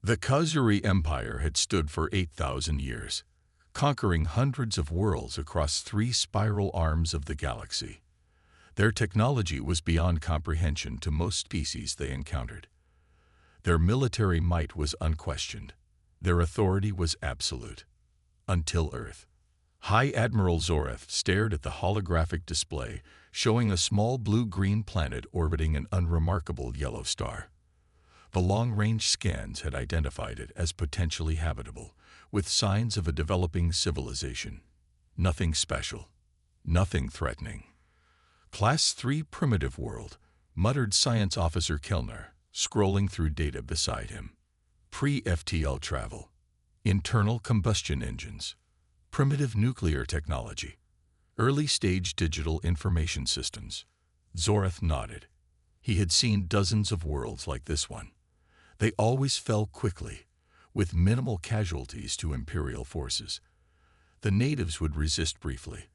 The Khazari Empire had stood for 8,000 years, conquering hundreds of worlds across 3 spiral arms of the galaxy. Their technology was beyond comprehension to most species they encountered. Their military might was unquestioned. Their authority was absolute. Until Earth. High Admiral Zorath stared at the holographic display, showing a small blue-green planet orbiting an unremarkable yellow star. The long-range scans had identified it as potentially habitable, with signs of a developing civilization. Nothing special. Nothing threatening. Class 3 primitive world, muttered Science Officer Kellner, scrolling through data beside him. Pre-FTL travel. Internal combustion engines. Primitive nuclear technology. Early-stage digital information systems. Zorath nodded. He had seen dozens of worlds like this one. They always fell quickly, with minimal casualties to Imperial forces. The natives would resist briefly,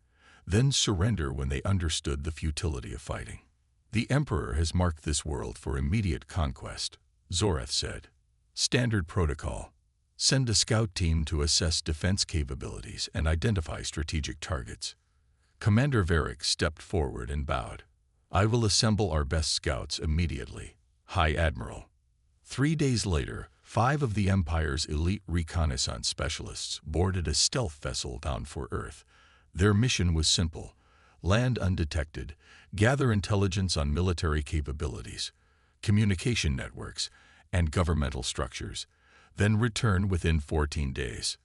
then surrender when they understood the futility of fighting. The Emperor has marked this world for immediate conquest, Zorath said. Standard protocol. Send a scout team to assess defense capabilities and identify strategic targets. Commander Varric stepped forward and bowed. I will assemble our best scouts immediately, High Admiral. 3 days later, 5 of the Empire's elite reconnaissance specialists boarded a stealth vessel bound for Earth. Their mission was simple: land undetected, gather intelligence on military capabilities, communication networks, and governmental structures, then return within 14 days.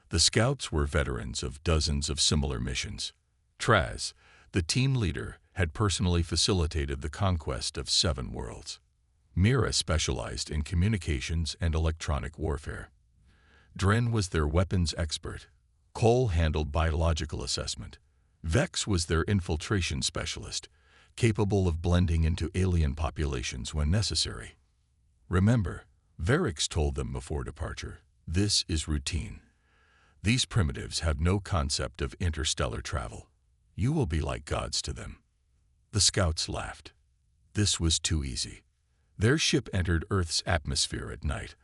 The scouts were veterans of dozens of similar missions. Traz, the team leader, had personally facilitated the conquest of 7 worlds. Mira specialized in communications and electronic warfare. Dren was their weapons expert. Cole handled biological assessment. Vex was their infiltration specialist, capable of blending into alien populations when necessary. Remember, Varric told them before departure, this is routine. These primitives have no concept of interstellar travel. You will be like gods to them. The scouts laughed. This was too easy. Their ship entered Earth's atmosphere at night,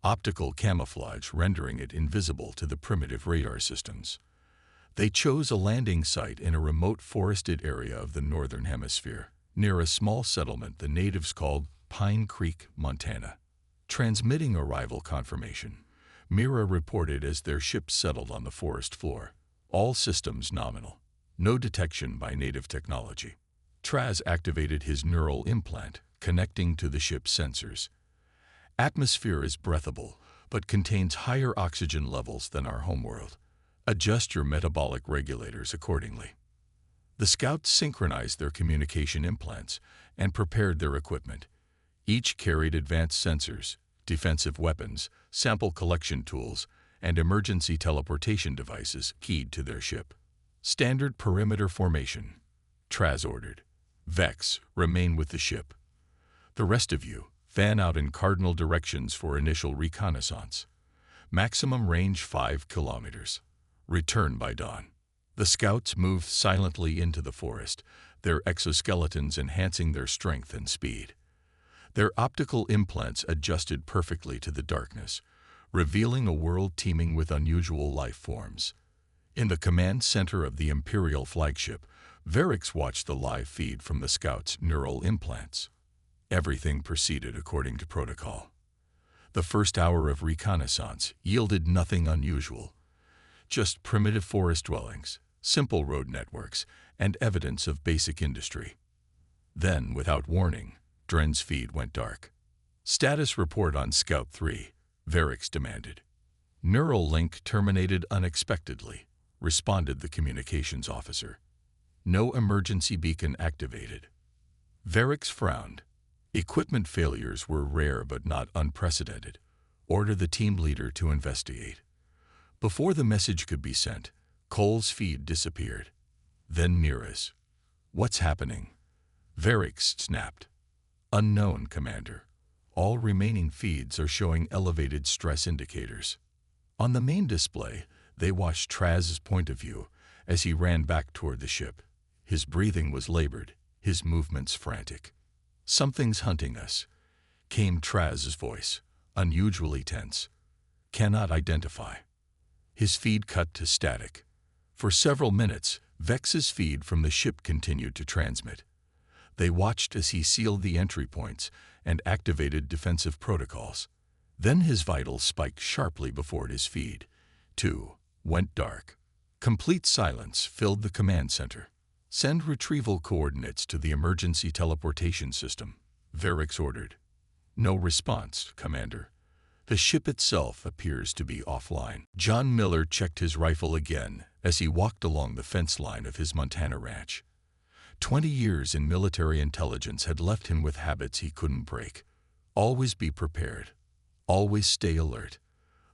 optical camouflage rendering it invisible to the primitive radar systems. They chose a landing site in a remote forested area of the northern hemisphere, near a small settlement the natives called Pine Creek, Montana. Transmitting arrival confirmation, Mira reported as their ship settled on the forest floor. All systems nominal. No detection by native technology. Traz activated his neural implant, connecting to the ship's sensors. Atmosphere is breathable, but contains higher oxygen levels than our homeworld. Adjust your metabolic regulators accordingly. The scouts synchronized their communication implants and prepared their equipment. Each carried advanced sensors, defensive weapons, sample collection tools, and emergency teleportation devices keyed to their ship. Standard perimeter formation. Traz ordered. Vex, remain with the ship. The rest of you, fan out in cardinal directions for initial reconnaissance. Maximum range 5 kilometers. Return by dawn. The scouts moved silently into the forest, their exoskeletons enhancing their strength and speed. Their optical implants adjusted perfectly to the darkness, revealing a world teeming with unusual life forms. In the command center of the Imperial flagship, Varric watched the live feed from the scouts' neural implants. Everything proceeded according to protocol. The first hour of reconnaissance yielded nothing unusual. Just primitive forest dwellings, simple road networks, and evidence of basic industry. Then, without warning, Dren's feed went dark. Status report on Scout 3, Varric demanded. Neural link terminated unexpectedly, responded the communications officer. No emergency beacon activated. Varric frowned. Equipment failures were rare but not unprecedented. Order the team leader to investigate. Before the message could be sent, Cole's feed disappeared. Then Mira's. What's happening? Varric snapped. Unknown, Commander. All remaining feeds are showing elevated stress indicators. On the main display, they watched Traz's point of view as he ran back toward the ship. His breathing was labored, his movements frantic. Something's hunting us, came Traz's voice. unusually tense. Cannot identify. His feed cut to static. For several minutes, Vex's feed from the ship continued to transmit. They watched as he sealed the entry points and activated defensive protocols. Then his vitals spiked sharply before his feed, too, went dark. Complete silence filled the command center. Send retrieval coordinates to the emergency teleportation system, Varix ordered. No response, Commander. The ship itself appears to be offline. John Miller checked his rifle again as he walked along the fence line of his Montana ranch. 20 years in military intelligence had left him with habits he couldn't break. Always be prepared. Always stay alert.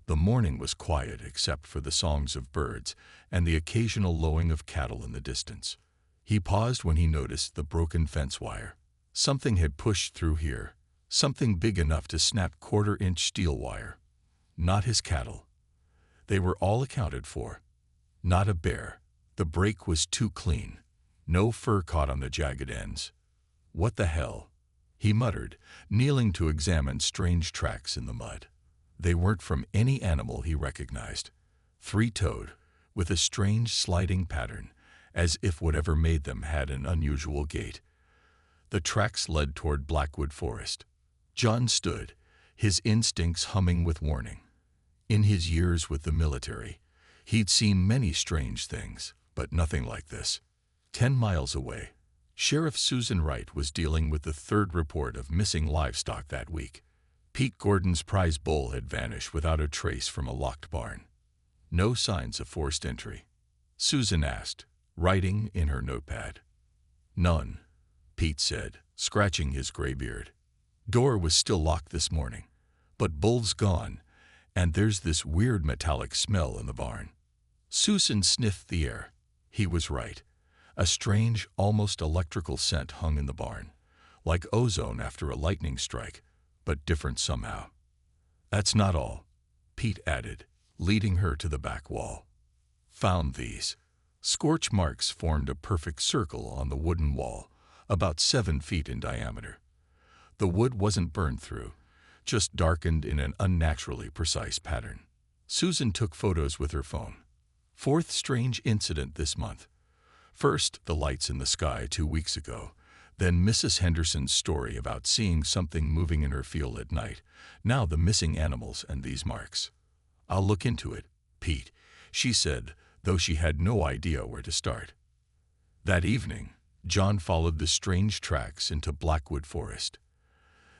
The morning was quiet except for the songs of birds and the occasional lowing of cattle in the distance. He paused when he noticed the broken fence wire. Something had pushed through here. Something big enough to snap quarter-inch steel wire. Not his cattle. They were all accounted for. Not a bear. The break was too clean. No fur caught on the jagged ends. What the hell? He muttered, kneeling to examine strange tracks in the mud. They weren't from any animal he recognized. Three-toed, with a strange sliding pattern, as if whatever made them had an unusual gait. The tracks led toward Blackwood Forest. John stood, his instincts humming with warning. In his years with the military, he'd seen many strange things, but nothing like this. 10 miles away, Sheriff Susan Wright was dealing with the third report of missing livestock that week. Pete Gordon's prize bull had vanished without a trace from a locked barn. No signs of forced entry. Susan asked, writing in her notepad. None, Pete said, scratching his gray beard. Door was still locked this morning, but bull's gone, and there's this weird metallic smell in the barn. Susan sniffed the air. He was right. A strange, almost electrical scent hung in the barn, like ozone after a lightning strike, but different somehow. That's not all, Pete added, leading her to the back wall. Found these. Scorch marks formed a perfect circle on the wooden wall, about 7 feet in diameter. The wood wasn't burned through, just darkened in an unnaturally precise pattern. Susan took photos with her phone. Fourth strange incident this month. First, the lights in the sky 2 weeks ago. Then Mrs. Henderson's story about seeing something moving in her field at night. Now the missing animals and these marks. I'll look into it, Pete, she said, though she had no idea where to start. That evening, John followed the strange tracks into Blackwood Forest.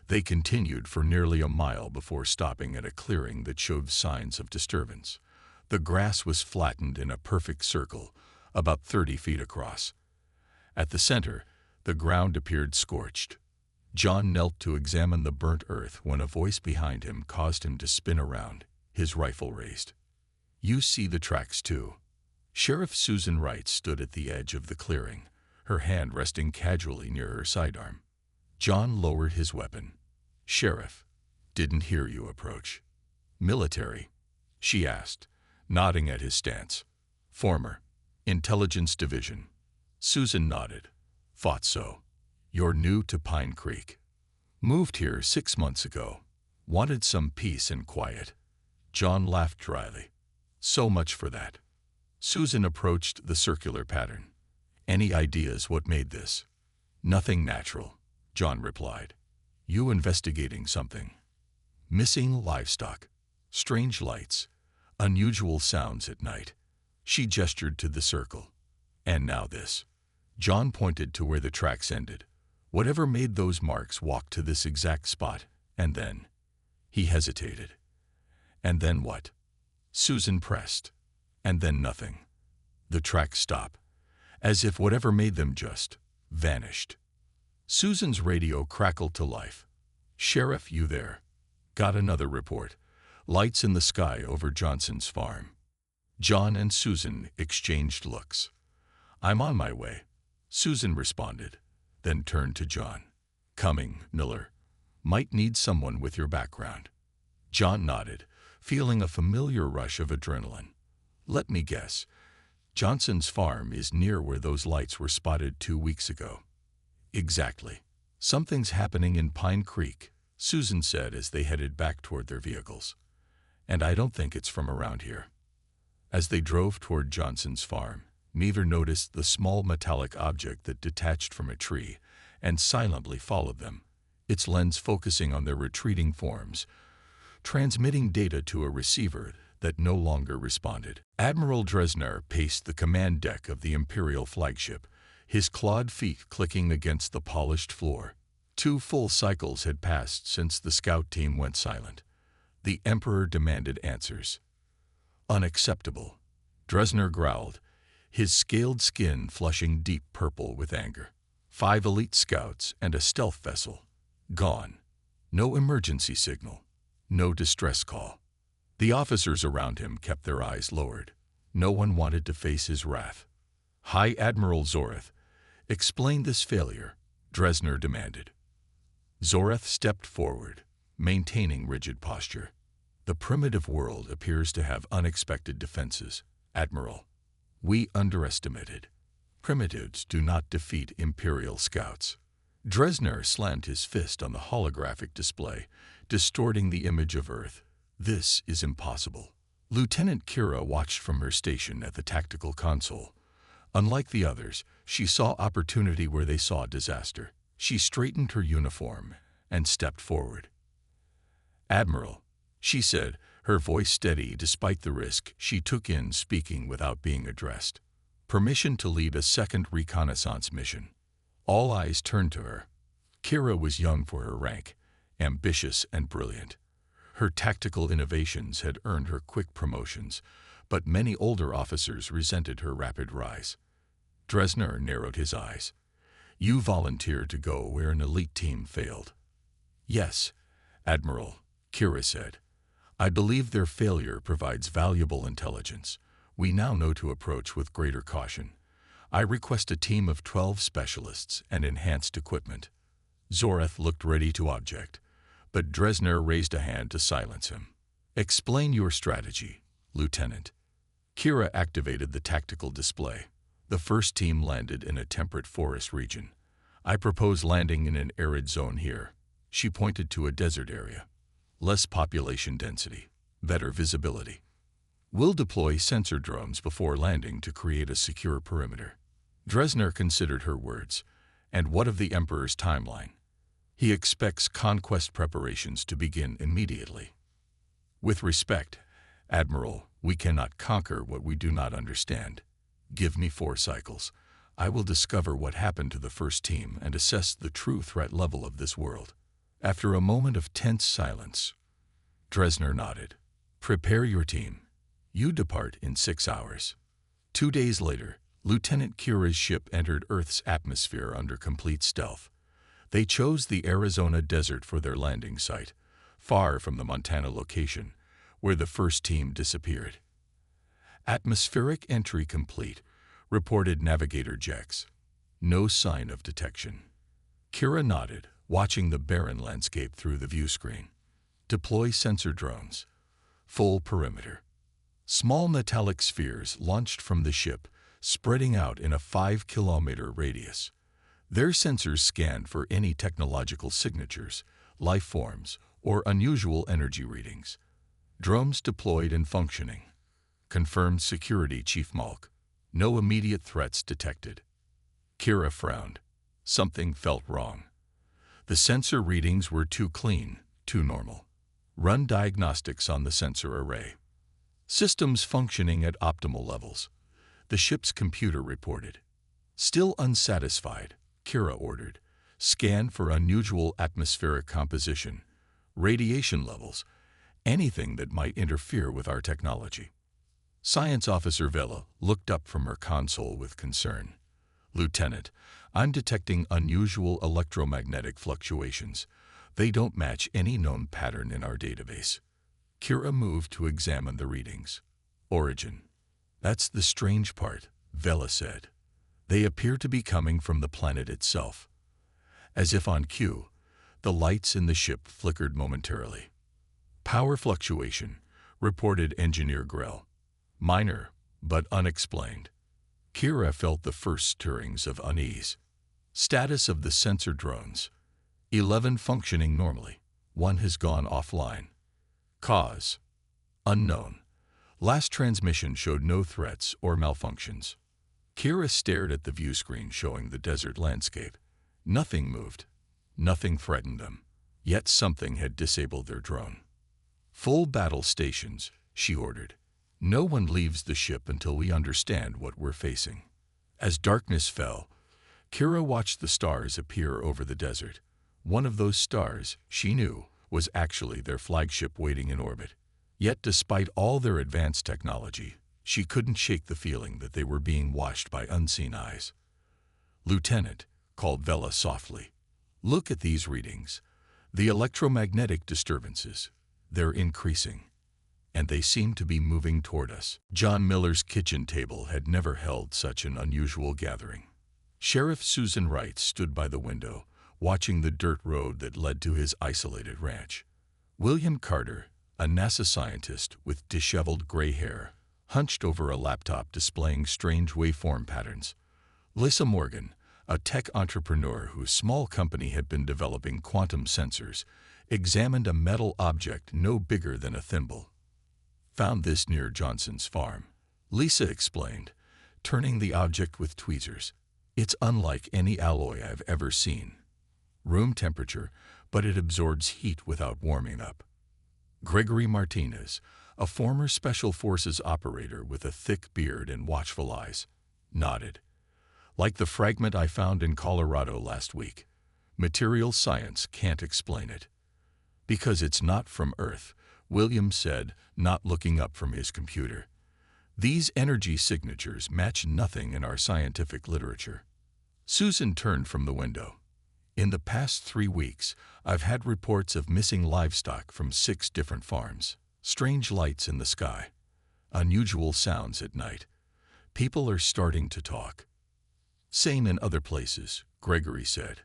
They continued for nearly a mile before stopping at a clearing that showed signs of disturbance. The grass was flattened in a perfect circle, about 30 feet across. At the center, the ground appeared scorched. John knelt to examine the burnt earth when a voice behind him caused him to spin around, his rifle raised. You see the tracks too. Sheriff Susan Wright stood at the edge of the clearing, her hand resting casually near her sidearm. John lowered his weapon. Sheriff, didn't hear you approach. Military? She asked, nodding at his stance. Former. Intelligence Division. Susan nodded. Thought so. You're new to Pine Creek. Moved here 6 months ago. Wanted some peace and quiet. John laughed dryly. So much for that. Susan approached the circular pattern. Any ideas what made this? Nothing natural, John replied. You investigating something? Missing livestock. Strange lights. Unusual sounds at night. She gestured to the circle. And now this. John pointed to where the tracks ended. Whatever made those marks walk to this exact spot, and then. He hesitated. And then what? Susan pressed. And then nothing. The tracks stopped, as if whatever made them just vanished. Susan's radio crackled to life. Sheriff, you there? Got another report. Lights in the sky over Johnson's farm. John and Susan exchanged looks. I'm on my way, Susan responded, then turned to John. Coming, Miller. Might need someone with your background. John nodded, feeling a familiar rush of adrenaline. Let me guess. Johnson's farm is near where those lights were spotted 2 weeks ago. Exactly. Something's happening in Pine Creek, Susan said as they headed back toward their vehicles. "And I don't think it's from around here." As they drove toward Johnson's farm, neither noticed the small metallic object that detached from a tree and silently followed them, its lens focusing on their retreating forms, transmitting data to a receiver that no longer responded. Admiral Dresner paced the command deck of the Imperial flagship, his clawed feet clicking against the polished floor. 2 full cycles had passed since the scout team went silent. The Emperor demanded answers. "Unacceptable," Dresner growled, his scaled skin flushing deep purple with anger. 5 elite scouts and a stealth vessel. Gone. No emergency signal. No distress call. The officers around him kept their eyes lowered. No one wanted to face his wrath. "High Admiral Zorath, explain this failure," Dresner demanded. Zorath stepped forward, maintaining rigid posture. "The primitive world appears to have unexpected defenses, Admiral. We underestimated. Primitives do not defeat Imperial scouts." Dresner slammed his fist on the holographic display, distorting the image of Earth. "This is impossible." Lieutenant Kira watched from her station at the tactical console. Unlike the others, she saw opportunity where they saw disaster. She straightened her uniform and stepped forward. "Admiral," she said, her voice steady despite the risk she took in speaking without being addressed. "Permission to lead a second reconnaissance mission." All eyes turned to her. Kira was young for her rank, ambitious and brilliant. Her tactical innovations had earned her quick promotions, but many older officers resented her rapid rise. Dresner narrowed his eyes. "You volunteered to go where an elite team failed." "Yes, Admiral," Kira said. "I believe their failure provides valuable intelligence. We now know to approach with greater caution. I request a team of 12 specialists and enhanced equipment." Zorath looked ready to object, but Dresner raised a hand to silence him. "Explain your strategy, Lieutenant." Kira activated the tactical display. "The first team landed in a temperate forest region. I propose landing in an arid zone here." She pointed to a desert area. "Less population density, better visibility. We'll deploy sensor drones before landing to create a secure perimeter." Dresner considered her words. "And what of the Emperor's timeline?" "He expects conquest preparations to begin immediately." "With respect, Admiral, we cannot conquer what we do not understand. Give me 4 cycles. I will discover what happened to the first team and assess the true threat level of this world." After a moment of tense silence, Dresner nodded. "Prepare your team. You depart in 6 hours." 2 days later, Lieutenant Kira's ship entered Earth's atmosphere under complete stealth. They chose the Arizona desert for their landing site, far from the Montana location, where the first team disappeared. "Atmospheric entry complete," reported Navigator Jex. "No sign of detection." Kira nodded, watching the barren landscape through the view screen. "Deploy sensor drones. Full perimeter." Small metallic spheres launched from the ship, spreading out in a 5-kilometer radius. Their sensors scanned for any technological signatures, life forms, or unusual energy readings. "Drones deployed and functioning," confirmed Security Chief Malk. "No immediate threats detected." Kira frowned. Something felt wrong. The sensor readings were too clean, too normal. "Run diagnostics on the sensor array." "Systems functioning at optimal levels," the ship's computer reported. Still unsatisfied, Kira ordered, "Scan for unusual atmospheric composition, radiation levels, anything that might interfere with our technology." Science Officer Vela looked up from her console with concern. "Lieutenant, I'm detecting unusual electromagnetic fluctuations. They don't match any known pattern in our database." Kira moved to examine the readings. "Origin." "That's the strange part," Vela said. "They appear to be coming from the planet itself." As if on cue, the lights in the ship flickered momentarily. "Power fluctuation," reported Engineer Grell. "Minor, but unexplained." Kira felt the first stirrings of unease. Status of the sensor drones: 11 functioning normally. One has gone offline. Cause: unknown. Last transmission showed no threats or malfunctions. Kira stared at the view screen showing the desert landscape. Nothing moved. Nothing threatened them. Yet something had disabled their drone. "Full battle stations," she ordered. "No one leaves the ship until we understand what we're facing." As darkness fell, Kira watched the stars appear over the desert. One of those stars, she knew, was actually their flagship waiting in orbit. Yet despite all their advanced technology, she couldn't shake the feeling that they were being watched by unseen eyes. "Lieutenant," called Vela softly, "look at these readings. The electromagnetic disturbances. They're increasing. And they seem to be moving toward us." John Miller's kitchen table had never held such an unusual gathering. Sheriff Susan Wright stood by the window, watching the dirt road that led to his isolated ranch. William Carter, a NASA scientist with disheveled gray hair, hunched over a laptop displaying strange waveform patterns. Lisa Morgan, a tech entrepreneur whose small company had been developing quantum sensors, examined a metal object no bigger than a thimble. "Found this near Johnson's farm," Lisa explained, turning the object with tweezers. "It's unlike any alloy I've ever seen. Room temperature, but it absorbs heat without warming up." Gregory Martinez, a former Special Forces operator with a thick beard and watchful eyes, nodded. "Like the fragment I found in Colorado last week. Material science can't explain it." "Because it's not from Earth," William said, not looking up from his computer. "These energy signatures match nothing in our scientific literature." Susan turned from the window. "In the past 3 weeks, I've had reports of missing livestock from 6 different farms. Strange lights in the sky. Unusual sounds at night. People are starting to talk." "Same in other places," Gregory said.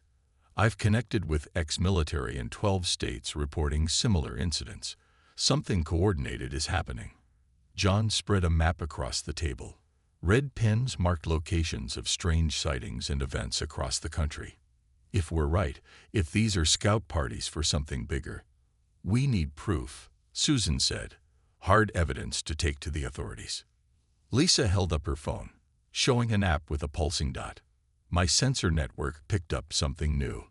"I've connected with ex-military in 12 states reporting similar incidents. Something coordinated is happening." John spread a map across the table. Red pins marked locations of strange sightings and events across the country. "If we're right, if these are scout parties for something bigger, we need proof," Susan said. "Hard evidence to take to the authorities." Lisa held up her phone, showing an app with a pulsing dot. "My sensor network picked up something new.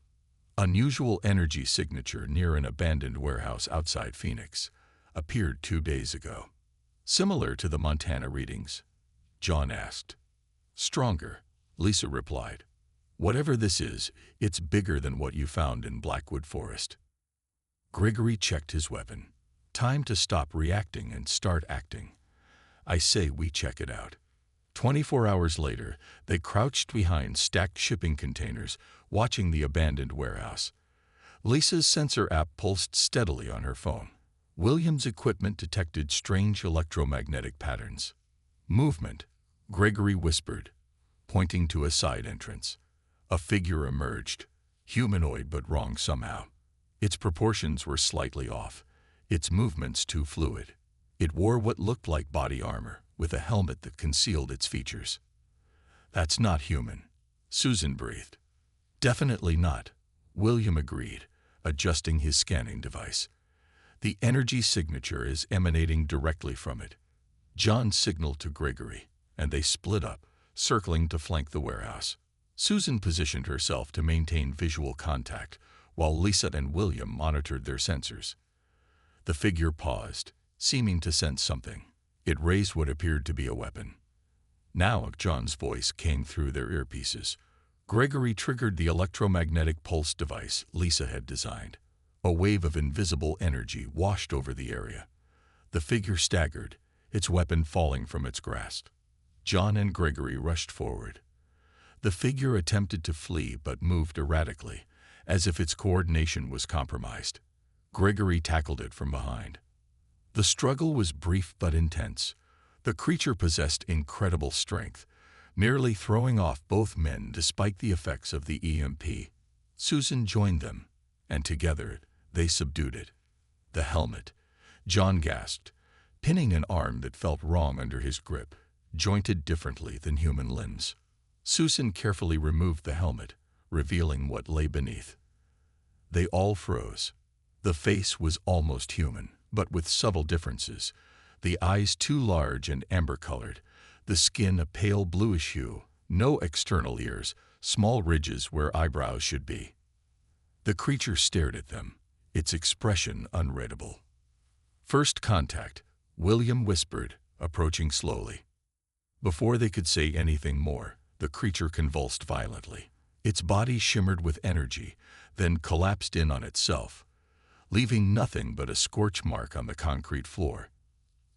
Unusual energy signature near an abandoned warehouse outside Phoenix. Appeared 2 days ago." "Similar to the Montana readings?" John asked. "Stronger," Lisa replied. "Whatever this is, it's bigger than what you found in Blackwood Forest." Gregory checked his weapon. Time to stop reacting and start acting. "I say we check it out." 24 hours later, they crouched behind stacked shipping containers, watching the abandoned warehouse. Lisa's sensor app pulsed steadily on her phone. William's equipment detected strange electromagnetic patterns. "Movement," Gregory whispered, pointing to a side entrance. A figure emerged, humanoid but wrong somehow. Its proportions were slightly off, its movements too fluid. It wore what looked like body armor, with a helmet that concealed its features. "That's not human," Susan breathed. "Definitely not," William agreed, adjusting his scanning device. "The energy signature is emanating directly from it." John signaled to Gregory, and they split up, circling to flank the warehouse. Susan positioned herself to maintain visual contact, while Lisa and William monitored their sensors. The figure paused, seeming to sense something. It raised what appeared to be a weapon. Now John's voice came through their earpieces. Gregory triggered the electromagnetic pulse device Lisa had designed. A wave of invisible energy washed over the area. The figure staggered, its weapon falling from its grasp. John and Gregory rushed forward. The figure attempted to flee but moved erratically, as if its coordination was compromised. Gregory tackled it from behind. The struggle was brief but intense. The creature possessed incredible strength, nearly throwing off both men despite the effects of the EMP. Susan joined them, and together they subdued it. "The helmet," John gasped, pinning an arm that felt wrong under his grip, jointed differently than human limbs. Susan carefully removed the helmet, revealing what lay beneath. They all froze. The face was almost human, but with subtle differences. The eyes too large and amber-colored, the skin a pale bluish hue, no external ears, small ridges where eyebrows should be. The creature stared at them, its expression unreadable. "First contact," William whispered, approaching slowly. Before they could say anything more, the creature convulsed violently. Its body shimmered with energy, then collapsed in on itself, leaving nothing but a scorch mark on the concrete floor.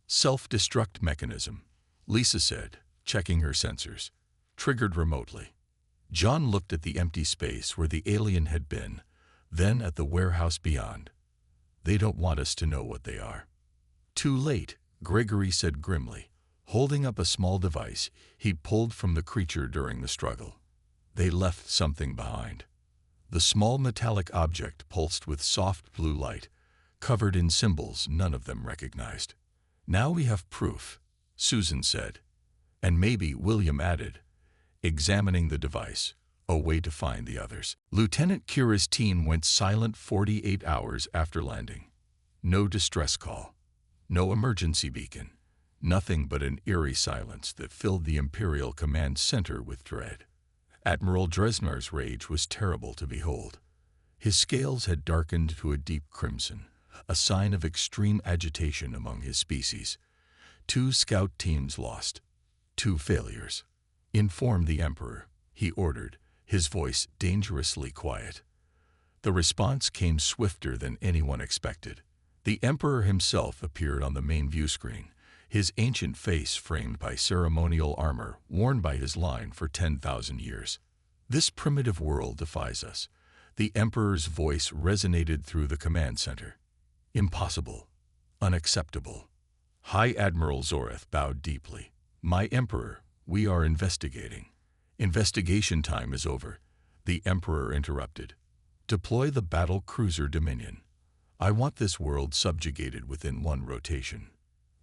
"Self-destruct mechanism," Lisa said, checking her sensors. "Triggered remotely." John looked at the empty space where the alien had been, then at the warehouse beyond. "They don't want us to know what they are." "Too late," Gregory said grimly, holding up a small device he'd pulled from the creature during the struggle. "They left something behind." The small metallic object pulsed with soft blue light, covered in symbols none of them recognized. "Now we have proof," Susan said. "And maybe," William added, examining the device, "a way to find the others." Lieutenant Kira's team went silent 48 hours after landing. No distress call, no emergency beacon, nothing but an eerie silence that filled the Imperial Command Center with dread. Admiral Dresner's rage was terrible to behold. His scales had darkened to a deep crimson, a sign of extreme agitation among his species. 2 scout teams lost. 2 failures. "Inform the Emperor," he ordered, his voice dangerously quiet. The response came swifter than anyone expected. The Emperor himself appeared on the main view screen, his ancient face framed by ceremonial armor worn by his line for 10,000 years. "This primitive world defies us." The Emperor's voice resonated through the command center. "Impossible. Unacceptable." High Admiral Zoreth bowed deeply. "My Emperor, we are investigating." "Investigation time is over," the Emperor interrupted. "Deploy the battle cruiser Dominion. I want this world subjugated within 1 rotation."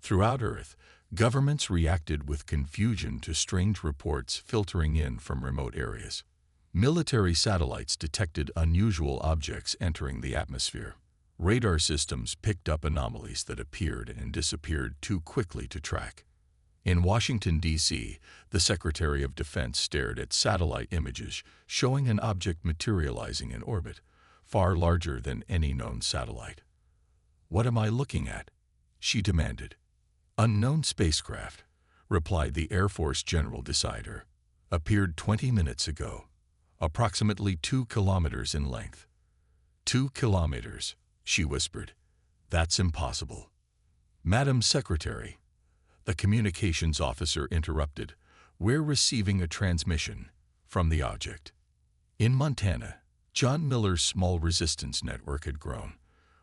Throughout Earth, governments reacted with confusion to strange reports filtering in from remote areas. Military satellites detected unusual objects entering the atmosphere. Radar systems picked up anomalies that appeared and disappeared too quickly to track. In Washington, D.C., the Secretary of Defense stared at satellite images showing an object materializing in orbit, far larger than any known satellite. "What am I looking at?" she demanded. "Unknown spacecraft," replied the Air Force General Decider. "Appeared 20 minutes ago. Approximately 2 kilometers in length." 2 kilometers, she whispered. "That's impossible." "Madam Secretary," the communications officer interrupted, "we're receiving a transmission from the object." In Montana, John Miller's small resistance network had grown.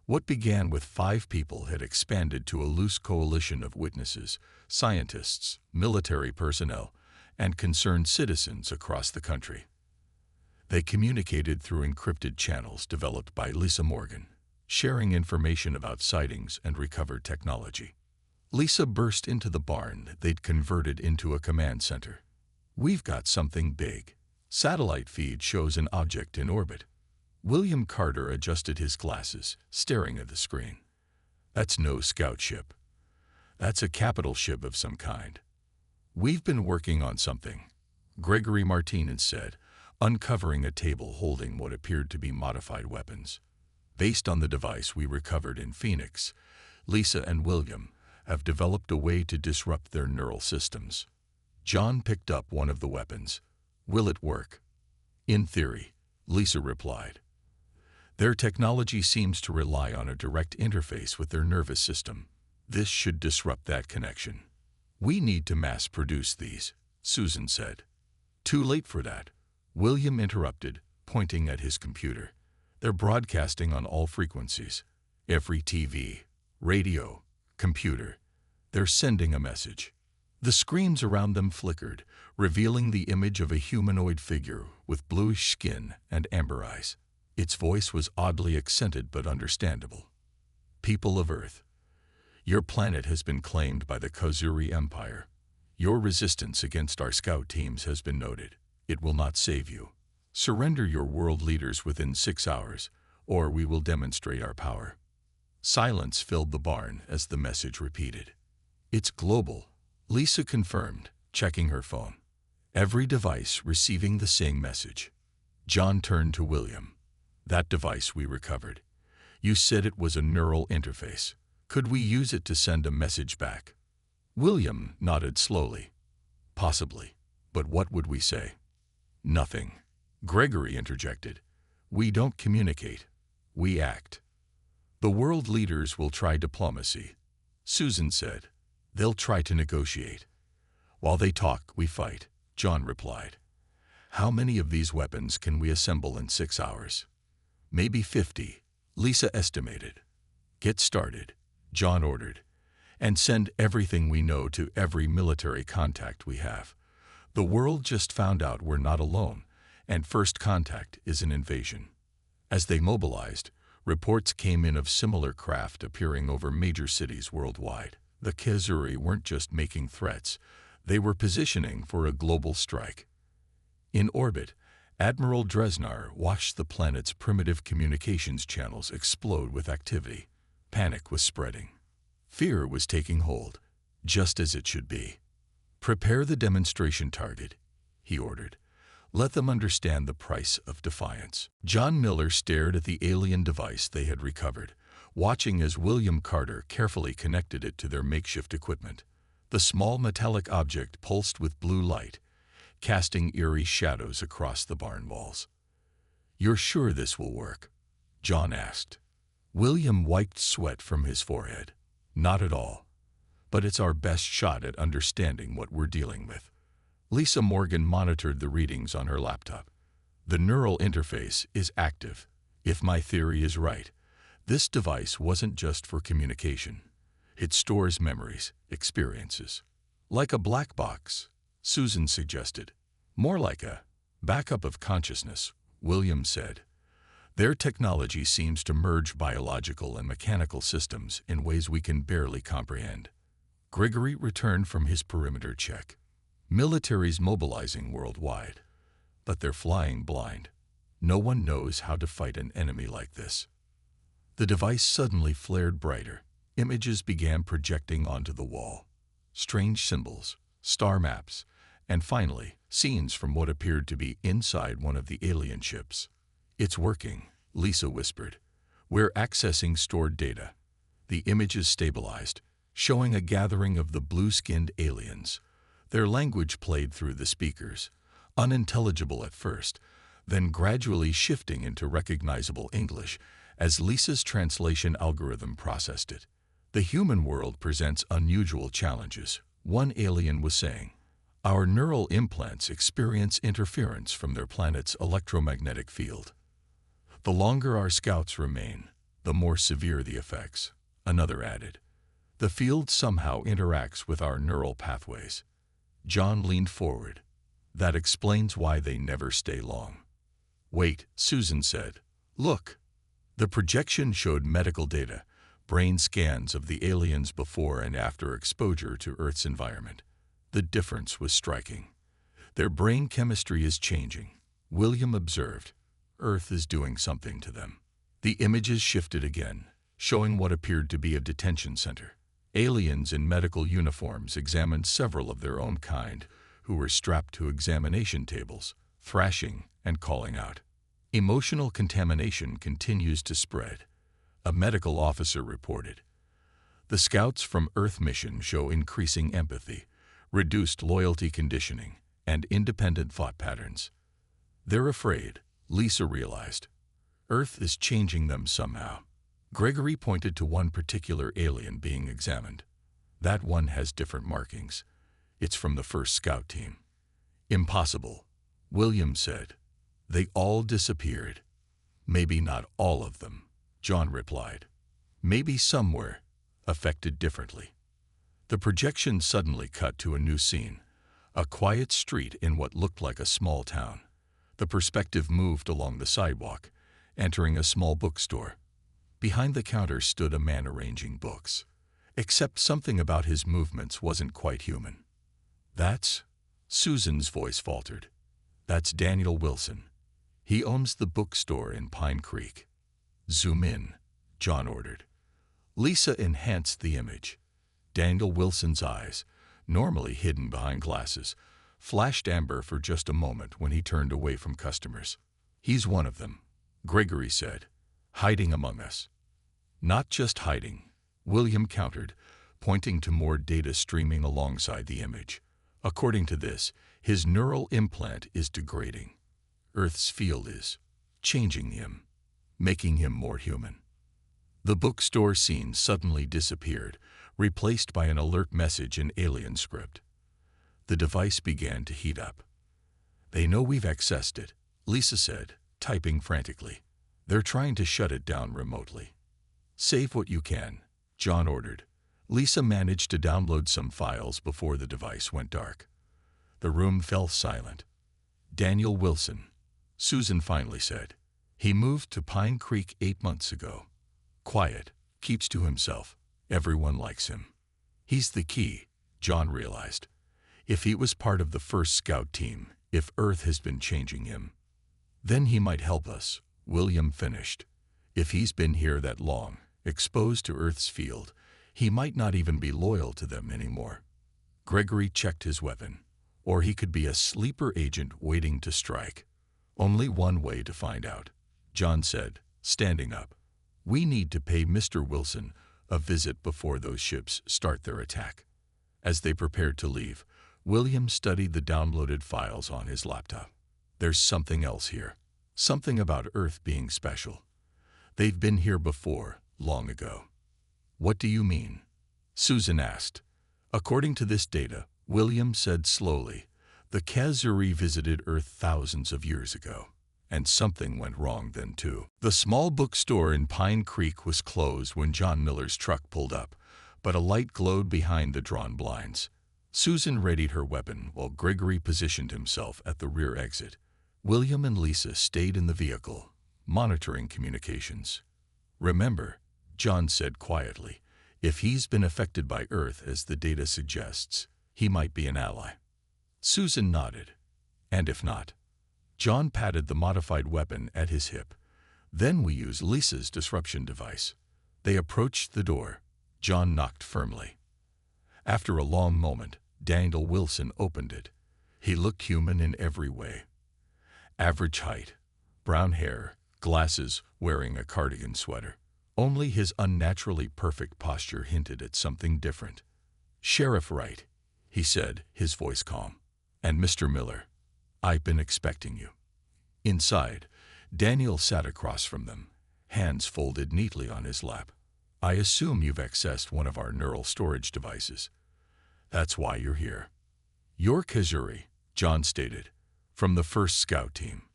What began with 5 people had expanded to a loose coalition of witnesses, scientists, military personnel, and concerned citizens across the country. They communicated through encrypted channels developed by Lisa Morgan, sharing information about sightings and recovered technology. Lisa burst into the barn they'd converted into a command center. "We've got something big. Satellite feed shows an object in orbit." William Carter adjusted his glasses, staring at the screen. "That's no scout ship. That's a capital ship of some kind." "We've been working on something," Gregory Martinez said, uncovering a table holding what appeared to be modified weapons. "Based on the device we recovered in Phoenix, Lisa and William have developed a way to disrupt their neural systems." John picked up one of the weapons. "Will it work?" "In theory," Lisa replied. "Their technology seems to rely on a direct interface with their nervous system. This should disrupt that connection." "We need to mass-produce these," Susan said. "Too late for that," William interrupted, pointing at his computer. "They're broadcasting on all frequencies. Every TV, radio, computer. They're sending a message." The screens around them flickered, revealing the image of a humanoid figure with bluish skin and amber eyes. Its voice was oddly accented but understandable. "People of Earth, your planet has been claimed by the Kazuri Empire. Your resistance against our scout teams has been noted. It will not save you. Surrender your world leaders within 6 hours, or we will demonstrate our power." Silence filled the barn as the message repeated. "It's global," Lisa confirmed, checking her phone. Every device receiving the same message. John turned to William. "That device we recovered. You said it was a neural interface. Could we use it to send a message back?" William nodded slowly. "Possibly. But what would we say?" "Nothing." Gregory interjected. "We don't communicate. We act." "The world leaders will try diplomacy," Susan said. "They'll try to negotiate. While they talk, we fight," John replied. "How many of these weapons can we assemble in 6 hours?" "Maybe 50, Lisa estimated." "Get started," John ordered, "and send everything we know to every military contact we have. The world just found out we're not alone, and first contact is an invasion." As they mobilized, reports came in of similar craft appearing over major cities worldwide. The Kezuri weren't just making threats, they were positioning for a global strike. In orbit, Admiral Dresnar watched the planet's primitive communications channels explode with activity. Panic was spreading. Fear was taking hold, just as it should be. "Prepare the demonstration target," he ordered. "Let them understand the price of defiance." John Miller stared at the alien device they had recovered, watching as William Carter carefully connected it to their makeshift equipment. The small metallic object pulsed with blue light, casting eerie shadows across the barn walls. "You're sure this will work?" John asked. William wiped sweat from his forehead. "Not at all. But it's our best shot at understanding what we're dealing with." Lisa Morgan monitored the readings on her laptop. "The neural interface is active. If my theory is right, this device wasn't just for communication. It stores memories, experiences." "Like a black box," Susan suggested. "More like a backup of consciousness," William said. "Their technology seems to merge biological and mechanical systems in ways we can barely comprehend." Gregory returned from his perimeter check. "Militaries mobilizing worldwide, but they're flying blind. No one knows how to fight an enemy like this." The device suddenly flared brighter. Images began projecting onto the wall. Strange symbols, star maps, and finally, scenes from what appeared to be inside one of the alien ships. "It's working," Lisa whispered. "We're accessing stored data." The images stabilized, showing a gathering of the blue-skinned aliens. Their language played through the speakers, unintelligible at first, then gradually shifting into recognizable English as Lisa's translation algorithm processed it. "The human world presents unusual challenges," one alien was saying. "Our neural implants experience interference from their planet's electromagnetic field. The longer our scouts remain, the more severe the effects," another added. "The field somehow interacts with our neural pathways." John leaned forward. "That explains why they never stay long." "Wait," Susan said. "Look." The projection showed medical data, brain scans of the aliens before and after exposure to Earth's environment. The difference was striking. "Their brain chemistry is changing," William observed. "Earth is doing something to them." The images shifted again, showing what appeared to be a detention center. Aliens in medical uniforms examined several of their own kind, who were strapped to examination tables, thrashing and calling out. "Emotional contamination continues to spread," a medical officer reported. "The scouts from Earth mission show increasing empathy, reduced loyalty conditioning, and independent thought patterns." "They're afraid," Lisa realized. "Earth is changing them somehow." Gregory pointed to one particular alien being examined. "That one has different markings. It's from the first scout team." "Impossible," William said. "They all disappeared." "Maybe not all of them," John replied. "Maybe some were affected differently." The projection suddenly cut to a new scene, a quiet street in what looked like a small town. The perspective moved along the sidewalk, entering a small bookstore. Behind the counter stood a man arranging books. Except something about his movements wasn't quite human. "That's," Susan's voice faltered. "That's Daniel Wilson. He owns the bookstore in Pine Creek." Zoom in, John ordered. Lisa enhanced the image. Daniel Wilson's eyes, normally hidden behind glasses, flashed amber for just a moment when he turned away from customers. "He's one of them," Gregory said, "hiding among us." "Not just hiding," William countered, pointing to more data streaming alongside the image. "According to this, his neural implant is degrading. Earth's field is changing him, making him more human." The bookstore scene suddenly disappeared, replaced by an alert message in alien script. The device began to heat up. "They know we've accessed it," Lisa said, typing frantically. "They're trying to shut it down remotely." "Save what you can," John ordered. Lisa managed to download some files before the device went dark. The room fell silent. "Daniel Wilson," Susan finally said. "He moved to Pine Creek 8 months ago. Quiet, keeps to himself. Everyone likes him." "He's the key," John realized. "If he was part of the first scout team, if Earth has been changing him, then he might help us," William finished. "If he's been here that long, exposed to Earth's field, he might not even be loyal to them anymore." Gregory checked his weapon. Or he could be a sleeper agent waiting to strike. "Only one way to find out," John said, standing up. "We need to pay Mr. Wilson a visit before those ships start their attack." As they prepared to leave, William studied the downloaded files on his laptop. "There's something else here. Something about Earth being special. They've been here before, long ago." "What do you mean?" Susan asked. "According to this data," William said slowly, "the Khazuri visited Earth thousands of years ago. And something went wrong then, too." The small bookstore in Pine Creek was closed when John Miller's truck pulled up, but a light glowed behind the drawn blinds. Susan readied her weapon while Gregory positioned himself at the rear exit. William and Lisa stayed in the vehicle, monitoring communications. "Remember," John said quietly, "if he's been affected by Earth as the data suggests, he might be an ally." Susan nodded. "And if not?" John patted the modified weapon at his hip. "Then we use Lisa's disruption device." They approached the door. John knocked firmly. After a long moment, Daniel Wilson opened it. He looked human in every way. Average height, brown hair, glasses, wearing a cardigan sweater. Only his unnaturally perfect posture hinted at something different. "Sheriff Wright," he said, his voice calm. "And Mr. Miller, I've been expecting you." Inside, Daniel sat across from them, hands folded neatly on his lap. "I assume you've accessed one of our neural storage devices. That's why you're here." "You're Khazuri," John stated, "from the first scout team."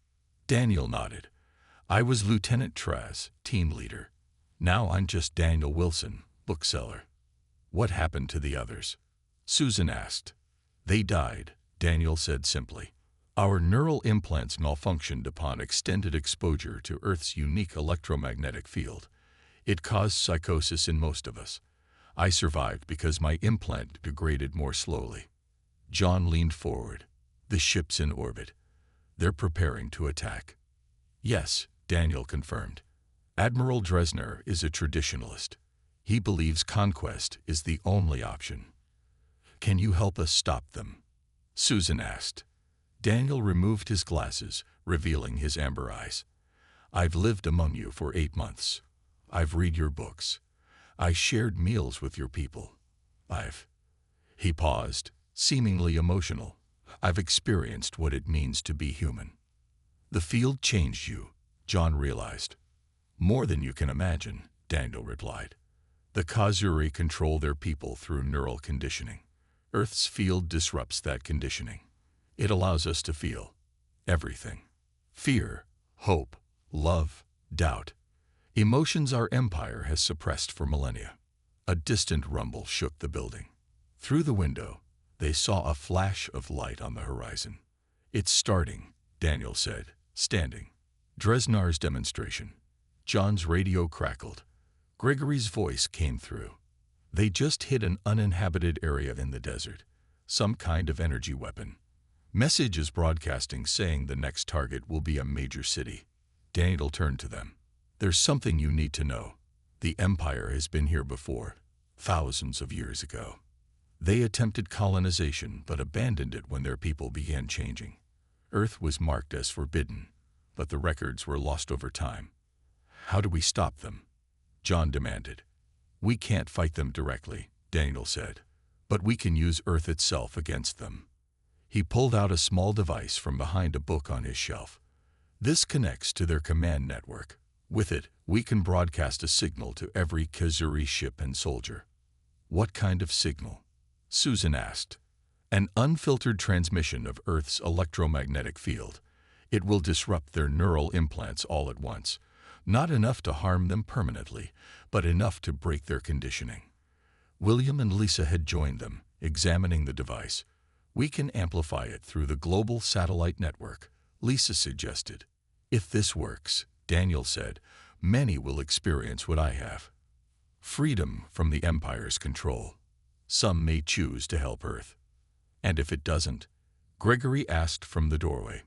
Daniel nodded. "I was Lieutenant Traz, team leader. Now I'm just Daniel Wilson, bookseller." "What happened to the others?" Susan asked. "They died," Daniel said simply. "Our neural implants malfunctioned upon extended exposure to Earth's unique electromagnetic field. It caused psychosis in most of us. I survived because my implant degraded more slowly." John leaned forward. "The ship's in orbit. They're preparing to attack." "Yes," Daniel confirmed. "Admiral Dresner is a traditionalist. He believes conquest is the only option." "Can you help us stop them?" Susan asked. Daniel removed his glasses, revealing his amber eyes. "I've lived among you for 8 months. I've read your books. I shared meals with your people. He paused, seemingly emotional. "I've experienced what it means to be human." "The field changed you," John realized. "More than you can imagine," Daniel replied. "The Khazuri control their people through neural conditioning. Earth's field disrupts that conditioning. It allows us to feel everything. Fear, hope, love, doubt. Emotions our empire has suppressed for millennia." A distant rumble shook the building. Through the window, they saw a flash of light on the horizon. "It's starting," Daniel said, standing. "Dresnar's demonstration." John's radio crackled. Gregory's voice came through. "They just hit an uninhabited area in the desert. Some kind of energy weapon. Message is broadcasting saying the next target will be a major city." Daniel turned to them. There's something you need to know. The Empire has been here before, thousands of years ago. They attempted colonization but abandoned it when their people began changing. Earth was marked as forbidden, but the records were lost over time. How do we stop them? John demanded. We can't fight them directly, Daniel said, but we can use Earth itself against them. He pulled out a small device from behind a book on his shelf. This connects to their command network. With it, we can broadcast a signal to every Kazuri ship and soldier. What kind of signal? Susan asked. An unfiltered transmission of Earth's electromagnetic field. It will disrupt their neural implants all at once. Not enough to harm them permanently, but enough to break their conditioning. William and Lisa had joined them, examining the device. We can amplify it through the global satellite network, Lisa suggested. If this works, Daniel said, many will experience what I have. Freedom from the Empire's control. Some may choose to help Earth. And if it doesn't? Gregory asked from the doorway.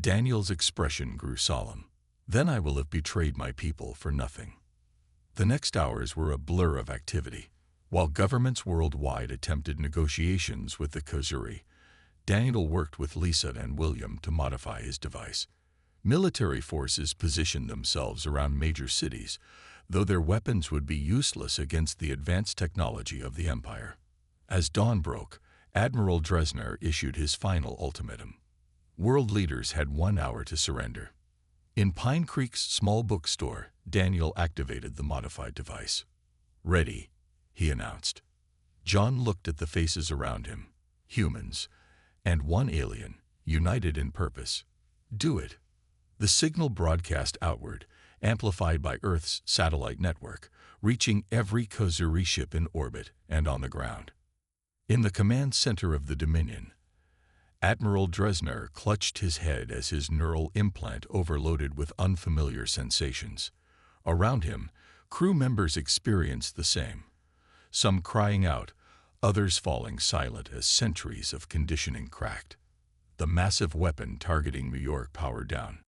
Daniel's expression grew solemn. Then I will have betrayed my people for nothing. The next hours were a blur of activity. While governments worldwide attempted negotiations with the Kazuri, Daniel worked with Lisa and William to modify his device. Military forces positioned themselves around major cities, though their weapons would be useless against the advanced technology of the Empire. As dawn broke, Admiral Dresner issued his final ultimatum. World leaders had 1 hour to surrender. In Pine Creek's small bookstore, Daniel activated the modified device. Ready, he announced. John looked at the faces around him, humans, and one alien, united in purpose. Do it. The signal broadcast outward, amplified by Earth's satellite network, reaching every Kazuri ship in orbit and on the ground. In the command center of the Dominion, Admiral Dresner clutched his head as his neural implant overloaded with unfamiliar sensations. Around him, crew members experienced the same, some crying out, others falling silent as centuries of conditioning cracked. The massive weapon targeting New York powered down.